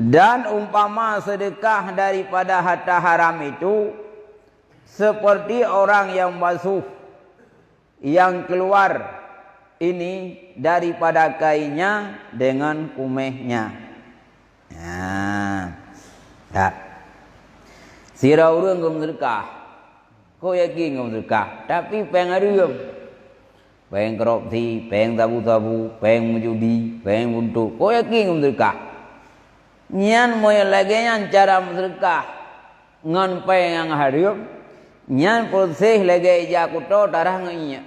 Dan umpama sedekah daripada harta haram itu seperti orang yang basuh, yang keluar ini daripada kainnya dengan kumehnya. Tak. Sira urang ngom sedekah. Kau yakin ngom sedekah, tapi pengaruh. Peng korupsi, peng tabu-tabu, peng menjudi, peng buntu. Kau yakin ngom sedekah. Nyan moy lagi cara sedekah ngan peng yang harium. Nyan proses lagi ija kuto darah ngainya.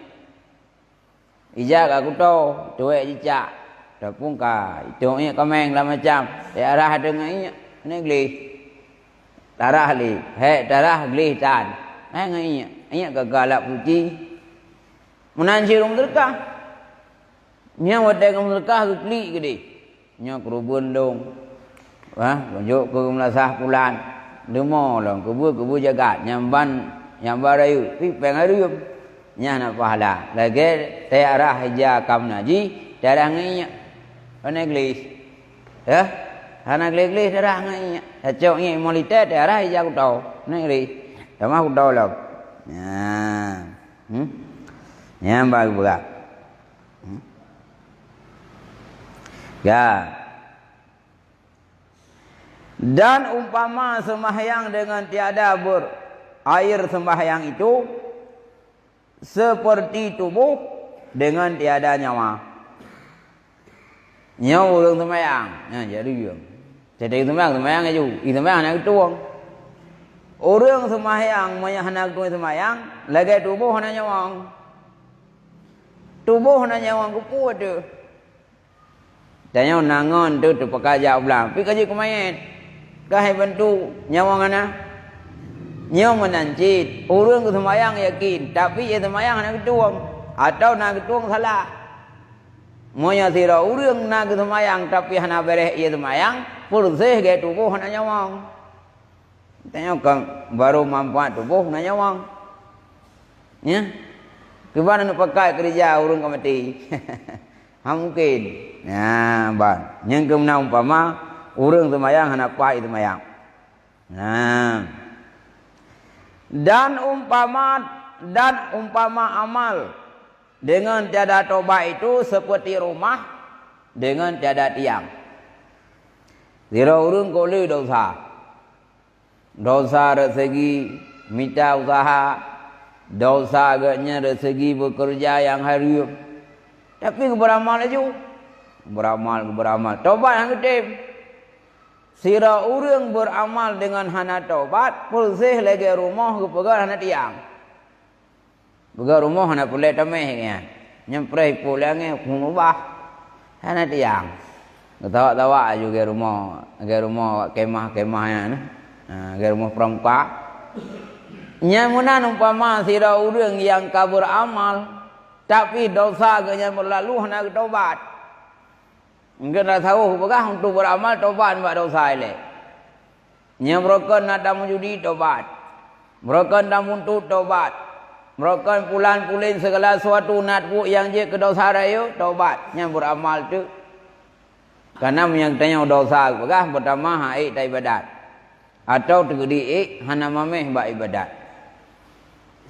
Ija ka kuto, tuwe ija. Dapung ka itu nya kameng lah macam. Ya arah dengan ini geli. Darah li, darah geli tan. Ngainya, nya gagalak puji. Menanci rum sedekah. Nya wadai ngom sedekah geli gede. Nya kerubun dong. Wah, tunjuk ke melasah pulan. Demo long kubu jagat nyamban nyambarayu pi pengaruh nya na pahala. Lagi te arah hija kam naji darah ngainya. Aneglis. Ya? Aneglis darah ngainya. Cocok nya molite te arah hija kuto. Neglis. Sama kuto long. Nah. Nyambal buka. Ya. Dan umpama sembahyang dengan tiada air sembahyang itu seperti tubuh dengan tiada nyawa. Nyawa orang sembahyang, jadi yang. Jadi sembahyang itu, sembahyang nak tuang. Orang sembahyang hendak tuang sembahyang, lagi tubuh hendak nyawang. Tubuh hendak nyawang kuat tu. Dan yang nangon tu terpekajak ulang. Pi kaji kumain. Kahai bantu nyawang ana. Nyawa menancit. Orang sembahyang yakin, tapi ia sembahyang nak tuang atau nak tuang salah. Moya sira urang nak sembahyang tapi hana bereh ia sembahyang, proses ge tubuh hana nyawang. Tanya kang baru manfaat tubuh hana nyawang. Ya. Kebana nak pakai kerja urang komiti. Ha mungkin. Nah, bang. Yang kemana umpama urang sembahyang hana pai sembahyang. Nah. Dan umpama amal dengan tiada tobat itu seperti rumah dengan tiada tiang. Zira urang kole dosa. Dosa dari segi minta usaha, dosa agaknya dari segi bekerja yang harium. Tapi beramal aja. Beramal. Tobat yang gede. Sira urang beramal dengan hana tobat, pulsih lagi rumah ke pegar hana tiang. Pegar rumah hana pulai tamehnya. Nyemprai pulangnya kumubah hana tiang. Ketawa-tawa juga rumah kemah-kemahnya. Ke rumah pramuka. Nyamunan umpama sira urang yang kabur amal, tapi dosa agaknya berlalu hana tobat. Mungkin dah tahu bagah untuk beramal tobat buat dosa ile. Nya broken ada menjudi tobat. Broken dah muntut tobat. Broken pulan-pulin segala sesuatu natbu yang je ke dosa rayu tobat. Nya beramal tu. Karena yang tanya dosa bagah pertama hai ta ibadat. Atau tegedi hana mameh ba ibadat.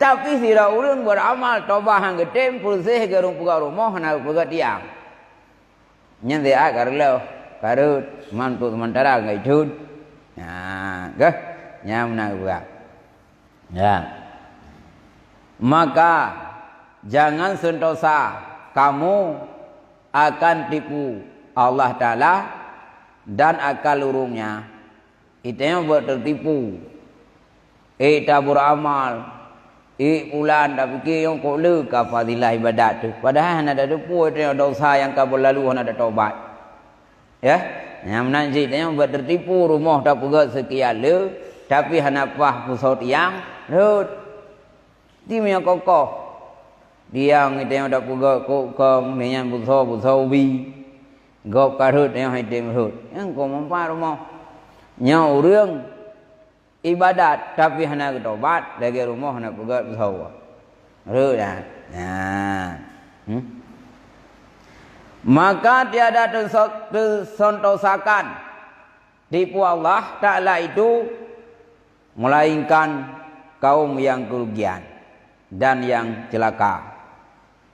Tapi sira urang beramal tobat hang gede pulsih garung puga rumah hana puga tiang. Nhân thì ai cả lâu cả đứa man tụ sementara ngày chun ke nyam na juga ya maka jangan sentosa kamu akan tipu Allah Ta'ala dan akal lurungnya itu yang buat tertipu tabur amal ulan dah fikir yang kau lu ke fadilah ibadat tu. Padahal ada depu itu dosa yang kabul lalu ada taubat. Ya, yang nanti yang buat tertipu rumah dah pegat sekian lu, tapi hanapah pusat yang rut. Tim yang kokoh. Dia yang itu yang dah pegat kokong dengan pusat ubi. Gop karut yang hitam rut. Yang kau mampu rumah. Yang urang ibadat tapi hana tobat lagi rumah hana pegat besau. Rudah. Maka tiada tersentosakan tipu Allah Ta'ala itu melainkan kaum yang kerugian dan yang celaka.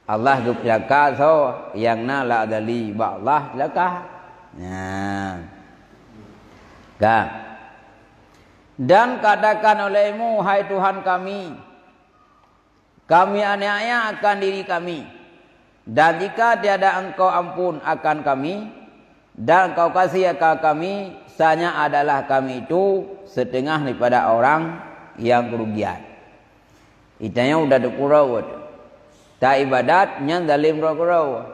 Allah celaka so yang nala adali ba Allah celaka. Nah. Kan. Dan katakan olehmu, hai Tuhan kami aniaya akan diri kami. Dan jika tiada engkau ampun akan kami, dan engkau kasih akan kami, sanya adalah kami itu setengah daripada orang yang kerugian. Itanya udah dekurau. Tak ibadat, nyan dalim rokurau.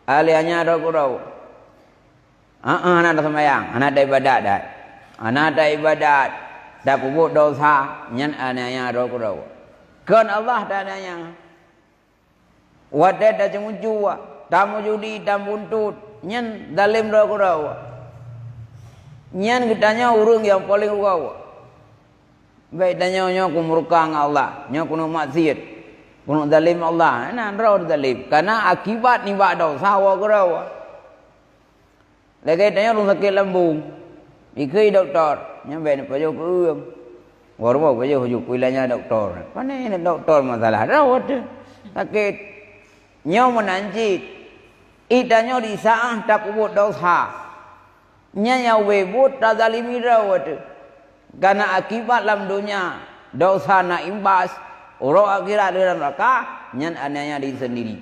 Alianya rokurau. Anak sembahyang, anak ada ibadat dah. Anak ada ibadat, tak pupuk dosa, nyan anaknya rokurau. Kan Allah dah anaknya. Wadah dah cemujua, tamu judi, tamu buntut, nyan dalim rokurau. Nyan kitanya urung yang paling urau. Baik tanya nyo kumurkang Allah, nyo kuno maksiat, kuno dalim Allah, nah rau dalim. Karena akibat ni bak dosa wa kurau. Lagi tanya orang sakit lambung, ikut doktor, nyampe ni pajak kurung. Waru pajak hujuk kuilanya doktor. Mana ini doktor masalah rawat sakit. Nyo menanjit, itanya di saah tak ubut dosa. Nyanya webut tak zalimi rawat. Karena akibat dalam dunia dosa nak imbas, orang akhirat dalam neraka, nyan anaknya di sendiri.